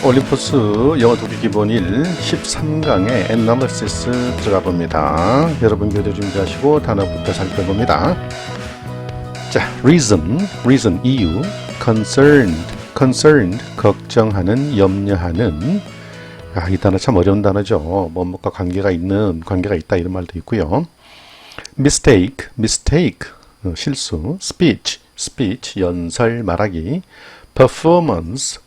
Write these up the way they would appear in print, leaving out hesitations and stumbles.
올림포스 영어 독해 기본 1 13강의 Analysis 들어가 봅니다. 여러분 교재 준비하시고 단어부터 살펴봅니다. 자, reason 이유, concerned 걱정하는, 염려하는. 이 단어 참 어려운 단어죠. 뭐뭐가 관계가 있다 이런 말도 있고요. mistake 실수, speech 연설 말하기, performance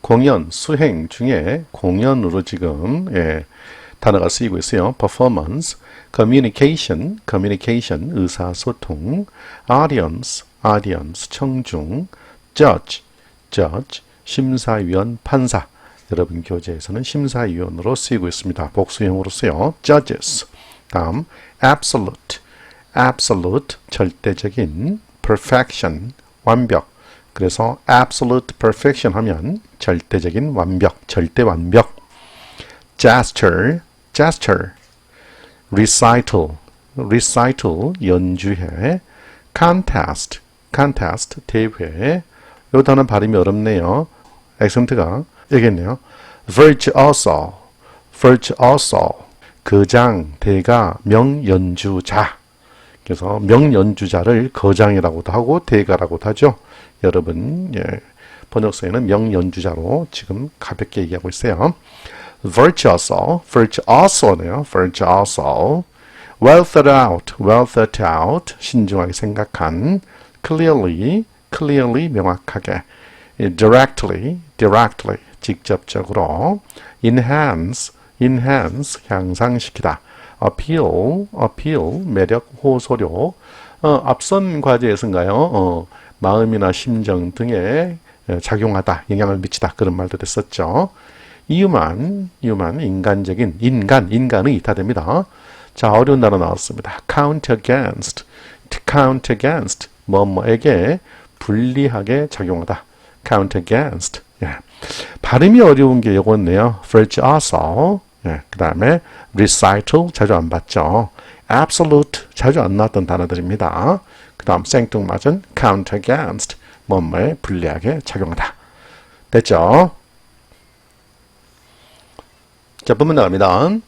공연, 수행 중에 공연으로 지금 단어가 쓰이고 있어요. performance, communication 의사소통, audience 청중, judge 심사위원, 판사. 여러분 교재에서는 심사위원으로 쓰이고 있습니다. 복수형으로서요. judges. 다음 absolute 절대적인, perfection 완벽. 그래서 absolute perfection 하면 절대적인 완벽, 절대 완벽. gesture, recital 연주회, contest 대회. 이 단어 발음이 어렵네요. 액센트가 여기 있네요. virtuoso 거장, 대가, 명연주자. 그래서 명연주자를 거장이라고도 하고 대가라고도 하죠. 여러분 번역서에는 명연주자로 지금 가볍게 얘기하고 있어요. virtuoso네요. well thought out 신중하게 생각한, clearly 명확하게, directly 직접적으로, enhance 향상시키다, appeal 매력, 호소력. 앞선 과제에서인가요? 마음이나 심정 등에 작용하다, 영향을 미치다 그런 말도 됐었죠. 이유만 인간의 이타됩니다. 자, 어려운 단어 나왔습니다. count against 뭐뭐에게 불리하게 작용하다. count against. 발음이 어려운 게 이거네요. virtuoso. 그 다음에 recital 자주 안 봤죠. absolute 자주 안 나왔던 단어들입니다. 그 다음 생뚱맞은 count against 뭐뭐에 불리하게 작용하다. 됐죠? 자, 본문 나갑니다.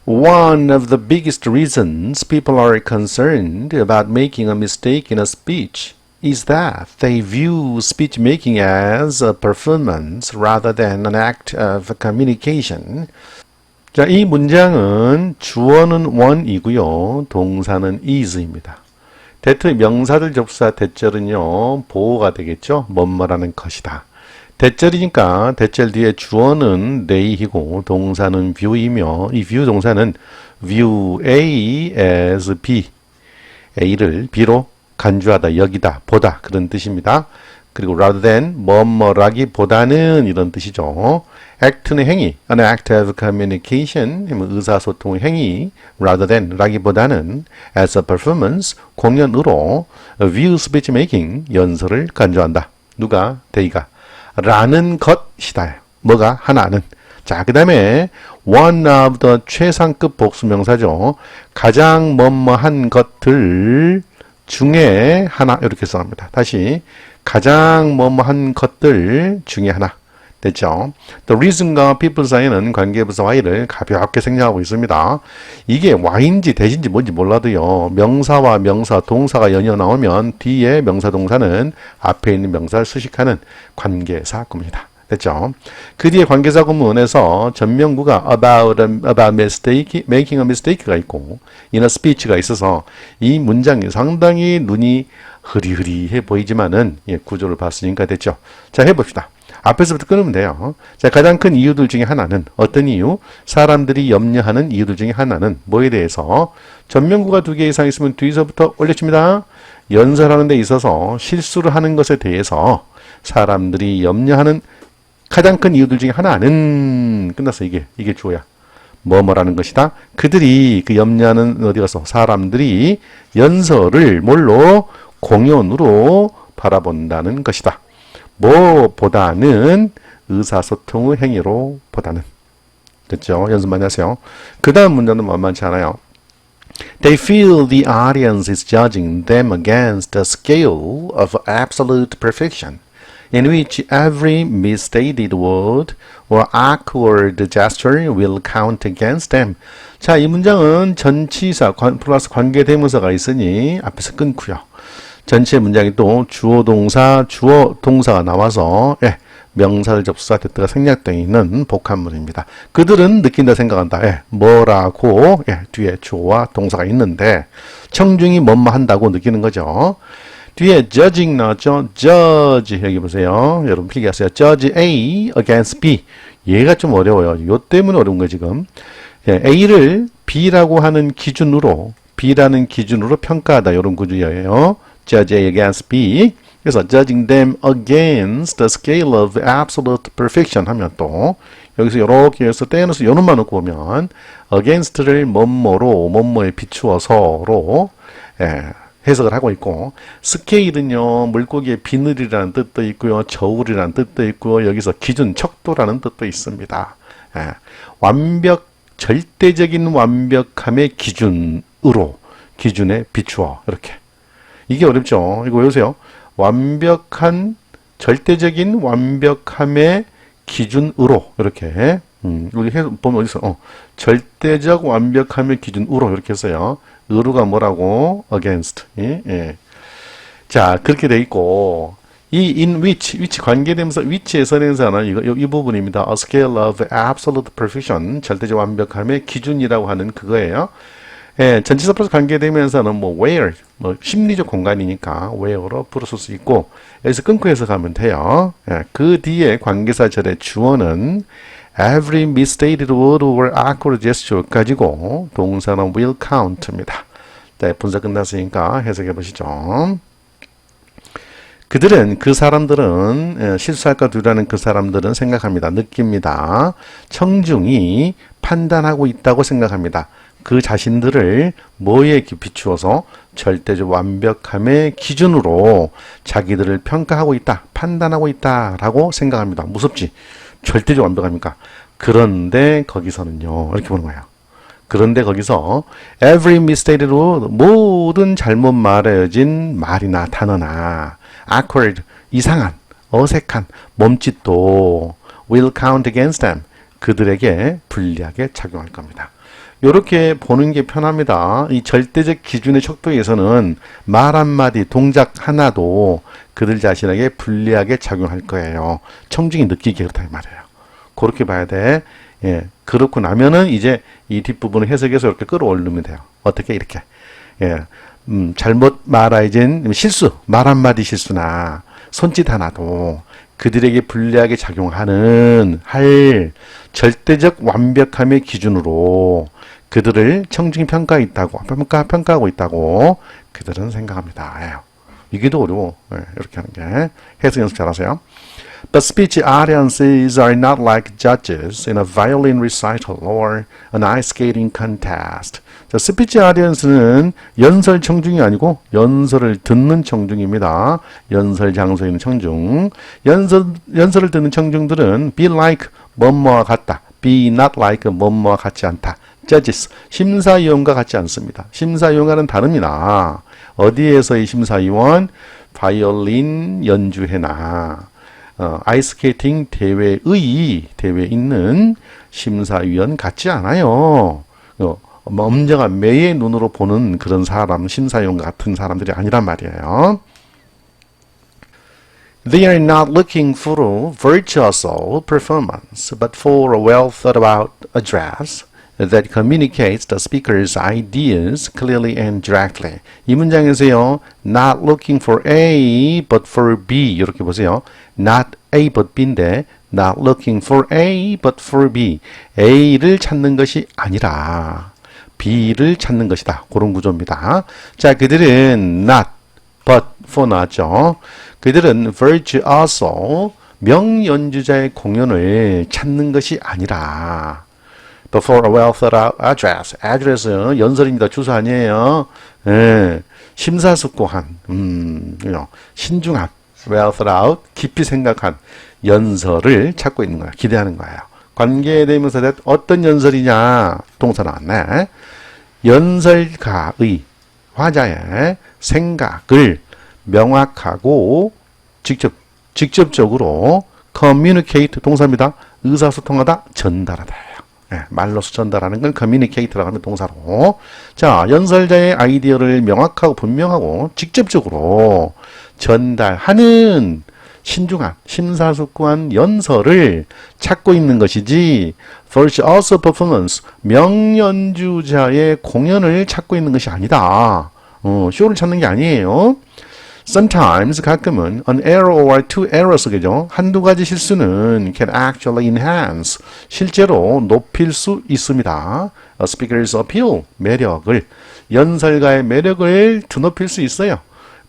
One of the biggest reasons people are concerned about making a mistake in a speech is that they view speech making as a performance rather than an act of communication. 자, 이 문장은 주어는 one이고요. 동사는 is입니다. 대토의 명사절 접사 대절은요, 보호가 되겠죠. 뭐뭐라는 것이다. 대절이니까 대절 뒤에 주어는 they이고 동사는 view이며, 이 view 동사는 view A as B, A를 B로 간주하다, 여기다, 보다 그런 뜻입니다. 그리고 rather than 뭐뭐라기보다는 이런 뜻이죠. act는 행위, an act of communication 의사소통의 행위, rather than 라기보다는 as a performance 공연으로, view speech making 연설을 간주한다. 누가? they가 라는 것이다. 뭐가? 하나는. 자, 그 다음에 one of the 최상급 복수명사죠. 가장 뭐뭐한 것들 중에 하나 이렇게 써갑니다. 다시 가장 뭐뭐한 것들 중에 하나. 됐죠? The reason과 people 사이에는 관계부사 y를 가볍게 생략하고 있습니다. 이게 y인지 대신지 뭔지 몰라도요. 명사와 명사, 동사가 연이어 나오면 뒤에 명사, 동사는 앞에 있는 명사를 수식하는 관계사 구문이다. 됐죠? 그 뒤에 관계사 구문에서 전명구가 about mistake, making a mistake가 있고 in a speech가 있어서 이 문장이 상당히 눈이 흐리흐리해 보이지만은 구조를 봤으니까 됐죠? 자, 해봅시다. 앞에서부터 끊으면 돼요. 자, 가장 큰 이유들 중에 하나는 어떤 이유? 사람들이 염려하는 이유들 중에 하나는 뭐에 대해서? 전명구가 2개 이상 있으면 뒤에서부터 올려칩니다. 연설하는 데 있어서 실수를 하는 것에 대해서 사람들이 염려하는 가장 큰 이유들 중에 하나는 끝났어. 이게 주어야. 뭐뭐라는 것이다. 그들이 그 염려하는 어디 가서 사람들이 연설을 뭘로? 공연으로 바라본다는 것이다. 뭐보다는 의사소통의 행위로 보다는. 됐죠? 연습 많이 하세요. 그 다음 문장도 만만치 않아요. They feel the audience is judging them against a scale of absolute perfection. in which every misstated word or awkward gesture will count against them. 자, 이 문장은 전치사 플러스 관계대명사가 있으니 앞에서 끊고요. 전체 문장이 또 주어 동사, 주어 동사가 나와서 명사를 접수사 됐다가 생략되어 있는 복합문입니다. 그들은 느낀다 생각한다. 뭐라고 뒤에 주어와 동사가 있는데 청중이 뭐뭐 한다고 느끼는 거죠. 뒤에 judging 나왔죠. judge 여기 보세요. 여러분 필기하세요. judge A against B. 얘가 좀 어려워요. 요 때문에 어려운 거예요 지금. A를 B라고 하는 기준으로 B라는 기준으로 평가하다 이런 구조예요. judge A against B. 그래서 judging them against the scale of absolute perfection 하면 또 여기서 이렇게 해서 떼어넣어서 요놈만 놓고 보면 against를 뭐뭐에 비추어서로 해석을 하고 있고 스케일은요 물고기의 비늘이라는 뜻도 있고요 저울이라는 뜻도 있고요 여기서 기준 척도라는 뜻도 있습니다. 절대적인 완벽함의 기준에 비추어 이렇게 이게 어렵죠. 이거 외우세요. 절대적인 완벽함의 기준으로 이렇게 여기 보면 어디서 절대적 완벽함의 기준으로 이렇게 했어요. 으로가 뭐라고? against. 자 그렇게 돼 있고 이 in which 관계대명사 which에서 내는 이 부분입니다. A scale of absolute perfection 절대적 완벽함의 기준이라고 하는 그거예요. 전치사 플러스 관계대명사는 where 심리적 공간이니까 where로 부르실 수 있고 여기서 끊고 해석하면 돼요. 그 뒤에 관계사절의 주어는 every misstated word or awkward gesture 가지고 동사는 will count입니다. 네, 분사 끝났으니까 해석해 보시죠. 그 사람들은 실수할까 두려워하는 그 사람들은 생각합니다. 느낍니다. 청중이 판단하고 있다고 생각합니다. 그 자신들을 뭐에 비추어서 절대적 완벽함의 기준으로 자기들을 평가하고 있다, 판단하고 있다라고 생각합니다. 무섭지? 절대적 완벽합니까? 그런데 거기서는요, 이렇게 보는 거예요. 그런데 거기서 every misstated word, 모든 잘못 말해진 말이나 단어나 awkward, 이상한, 어색한 몸짓도 will count against them, 그들에게 불리하게 작용할 겁니다. 이렇게 보는 게 편합니다. 이 절대적 기준의 척도에서는 말 한마디, 동작 하나도 그들 자신에게 불리하게 작용할 거예요. 청중이 느끼기에 그렇다 이 말이에요. 그렇게 봐야 돼. 그렇고 나면은 이제 이 뒷부분을 해석해서 이렇게 끌어올리면 돼요. 어떻게 이렇게. 잘못 말하진 실수, 말 한마디 실수나 손짓 하나도 그들에게 불리하게 작용하는 절대적 완벽함의 기준으로 그들을 청중이 평가하고 있다고 그들은 생각합니다. 이게 더 어려워. 이렇게 하는 게. 해석 연습 잘하세요. But speech audiences are not like judges in a violin recital or an ice skating contest. 자, 스피치 아디언스는 연설 청중이 아니고 연설을 듣는 청중입니다. 연설 장소에 있는 청중. 연설을 듣는 청중들은 be like 뭐뭐와 같다. be not like 뭐뭐와 같지 않다. judges, 심사위원과 같지 않습니다. 심사위원과는 다릅니다. 어디에서의 심사위원? 바이올린 연주회나 아이스케이팅 대회에 있는 심사위원 같지 않아요. 엄정한 매의 눈으로 보는 그런 사람, 심사위원 같은 사람들이 아니란 말이에요. They are not looking for a virtuoso performance, but for a well thought about address that communicates the speaker's ideas clearly and directly. 이 문장에서요, not looking for A, but for B. 이렇게 보세요. Not A, but B인데, not looking for A, but for B. A를 찾는 것이 아니라 B를 찾는 것이다. 그런 구조입니다. 자, 그들은 not, but for 나왔죠. 그들은 virtuoso, 명연주자의 공연을 찾는 것이 아니라 but for a well thought out address. address는 연설입니다. 주소 아니에요. 심사숙고한, 신중한, well thought out, 깊이 생각한 연설을 찾고 있는 거예요. 기대하는 거예요. 관계대명사 어떤 연설이냐? 동사 나왔네. 연설가의 화자의 생각을 명확하고 직접 직접적으로 communicate 동사입니다. 의사소통하다, 전달하다. 말로서 전달하는 걸 communicate라고 하는 동사로. 자, 연설자의 아이디어를 명확하고 분명하고 직접적으로 전달하는 신중한, 심사숙고한 연설을 찾고 있는 것이지 virtuoso performance, 명연주자의 공연을 찾고 있는 것이 아니다. 쇼를 찾는 게 아니에요. Sometimes 가끔은 an error or two errors 그죠? 한두 가지 실수는 can actually enhance 실제로 높일 수 있습니다. A speaker's appeal 매력을 연설가의 매력을 드높일 수 있어요.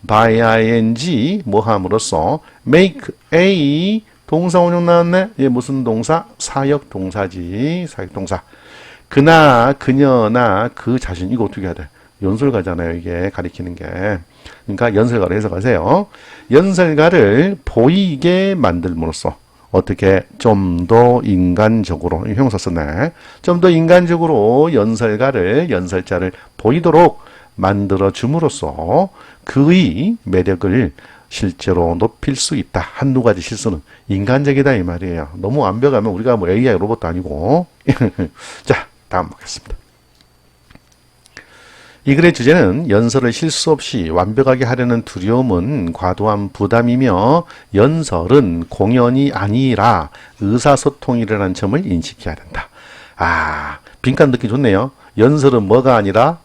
by ing 뭐 함으로써 make a 동사 원형 나왔네. 얘 무슨 동사? 사역 동사지. 사역 동사. 그나 그녀나 그 자신 이거 어떻게 해야 돼? 연설가잖아요. 이게 가리키는 게. 그러니까 연설가로 해석하세요. 연설가를 보이게 만들므로써 어떻게 좀 더 인간적으로 형용사 쓰네. 좀 더 인간적으로 연설자를 보이도록 만들어 줌으로써 그의 매력을 실제로 높일 수 있다. 한두 가지 실수는 인간적이다 이 말이에요. 너무 완벽하면 우리가 뭐 AI 로봇도 아니고. 자, 다음 보겠습니다. 이 글의 주제는 연설을 실수 없이 완벽하게 하려는 두려움은 과도한 부담이며 연설은 공연이 아니라 의사소통이라는 점을 인식해야 된다. 아, 빈칸 듣기 좋네요. 연설은 뭐가 아니라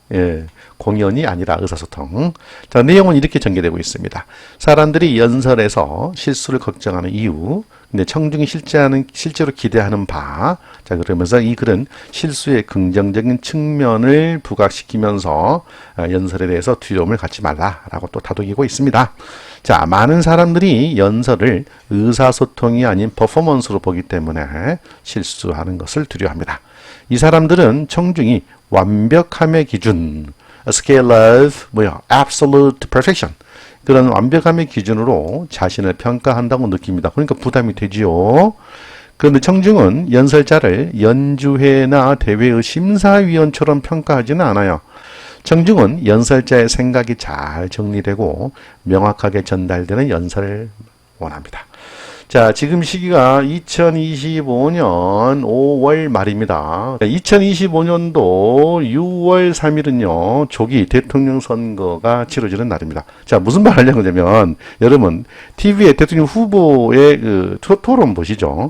공연이 아니라 의사소통. 자, 내용은 이렇게 전개되고 있습니다. 사람들이 연설에서 실수를 걱정하는 이유, 근데 청중이 실제로 기대하는 바. 자, 그러면서 이 글은 실수의 긍정적인 측면을 부각시키면서 연설에 대해서 두려움을 갖지 말라라고 또 다독이고 있습니다. 자, 많은 사람들이 연설을 의사소통이 아닌 퍼포먼스로 보기 때문에 실수하는 것을 두려워합니다. 이 사람들은 청중이 완벽함의 기준, a scale of absolute perfection. 그런 완벽함의 기준으로 자신을 평가한다고 느낍니다. 그러니까 부담이 되지요. 그런데 청중은 연설자를 연주회나 대회의 심사위원처럼 평가하지는 않아요. 청중은 연설자의 생각이 잘 정리되고 명확하게 전달되는 연설을 원합니다. 자, 지금 시기가 2025년 5월 말입니다. 2025년도 6월 3일은요, 조기 대통령 선거가 치러지는 날입니다. 자, 무슨 말 하려고 하냐면, 여러분, TV에 대통령 후보의 그 토론 보시죠.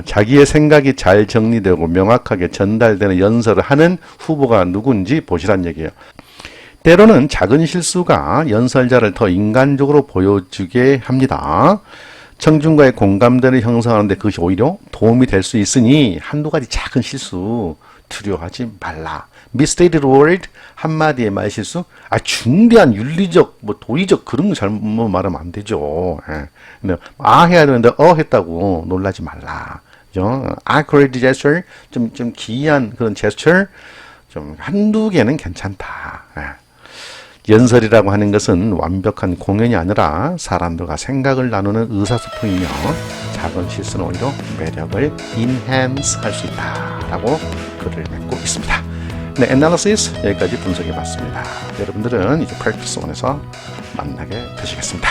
자기의 생각이 잘 정리되고 명확하게 전달되는 연설을 하는 후보가 누군지 보시란 얘기예요. 때로는 작은 실수가 연설자를 더 인간적으로 보여주게 합니다. 청중과의 공감대를 형성하는 데 그것이 오히려 도움이 될 수 있으니 한두 가지 작은 실수 두려워하지 말라. misstated word 한마디의 말실수, 중대한 윤리적, 도의적 그런 거 잘못 말하면 안 되죠. 근데 해야 되는데 했다고 놀라지 말라. 그죠? accurate gesture 좀 기이한 그런 gesture 좀 한두 개는 괜찮다. 연설이라고 하는 것은 완벽한 공연이 아니라 사람들과 생각을 나누는 의사소통이며 작은 실수는 오히려 매력을 enhance 할 수 있다라고 글을 맺고 있습니다. 네, analysis 여기까지 분석해 봤습니다. 여러분들은 이제 practice 1에서 만나게 되시겠습니다.